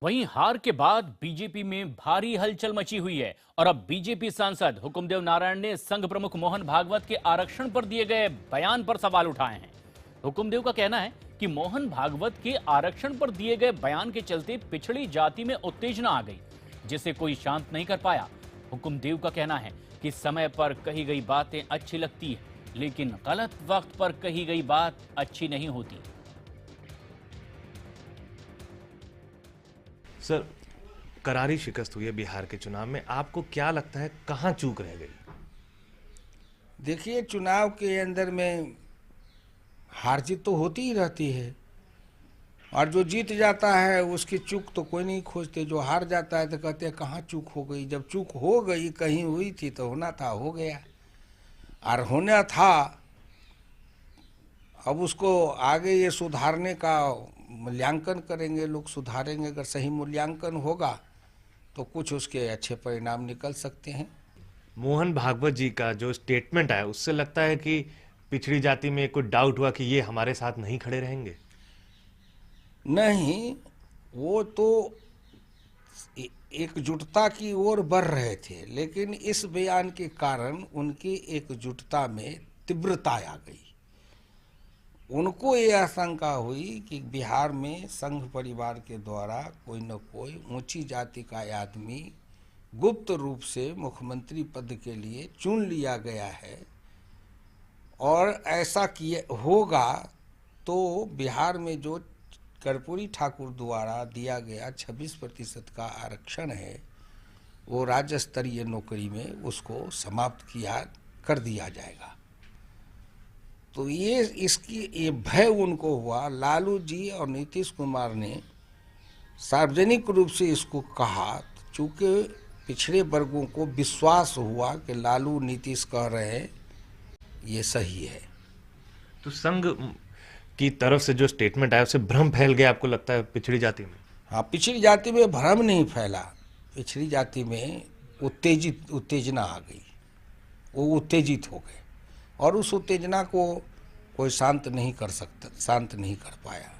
वहीं हार के बाद बीजेपी में भारी हलचल मची हुई है और अब बीजेपी सांसद हुकुमदेव नारायण ने संघ प्रमुख मोहन भागवत के आरक्षण पर दिए गए बयान पर सवाल उठाए हैं। हुकुमदेव का कहना है कि मोहन भागवत के आरक्षण पर दिए गए बयान के चलते पिछड़ी जाति में उत्तेजना आ गई, जिसे कोई शांत नहीं कर पाया। हुकुमदेव का कहना है कि समय पर कही गई बातें अच्छी लगती है, लेकिन गलत वक्त पर कही गई बात अच्छी नहीं होती। सर, करारी शिकस्त हुई है बिहार के चुनाव में। आपको क्या लगता है कहाँ चूक रह गई? देखिए, चुनाव के अंदर में हार जीत तो होती ही रहती है और जो जीत जाता है उसकी चूक तो कोई नहीं खोजते। जो हार जाता है तो कहते हैं कहाँ चूक हो गई। जब चूक हो गई, कहीं हुई थी तो होना था, हो गया और होना था। अब उसको आगे ये सुधारने का मूल्यांकन करेंगे, लोग सुधारेंगे। अगर सही मूल्यांकन होगा तो कुछ उसके अच्छे परिणाम निकल सकते हैं। मोहन भागवत जी का जो स्टेटमेंट आया, उससे लगता है कि पिछड़ी जाति में कोई डाउट हुआ कि ये हमारे साथ नहीं खड़े रहेंगे? नहीं, वो तो एकजुटता की ओर बढ़ रहे थे, लेकिन इस बयान के कारण उनकी एकजुटता में तीव्रता आ गई। उनको ये आशंका हुई कि बिहार में संघ परिवार के द्वारा कोई न कोई ऊंची जाति का आदमी गुप्त रूप से मुख्यमंत्री पद के लिए चुन लिया गया है और ऐसा किए होगा तो बिहार में जो कर्पूरी ठाकुर द्वारा दिया गया 26% का आरक्षण है, वो राज्य स्तरीय नौकरी में उसको समाप्त कर दिया जाएगा। तो ये भय उनको हुआ। लालू जी और नीतीश कुमार ने सार्वजनिक रूप से इसको कहा, चूँकि पिछड़े वर्गों को विश्वास हुआ कि लालू नीतीश कह रहे हैं ये सही है। तो संघ की तरफ से जो स्टेटमेंट आया उससे भ्रम फैल गया, आपको लगता है पिछड़ी जाति में? हाँ, पिछड़ी जाति में भ्रम नहीं फैला, पिछड़ी जाति में उत्तेजना आ गई। वो उत्तेजित हो गए और उस उत्तेजना को कोई शांत नहीं कर पाया।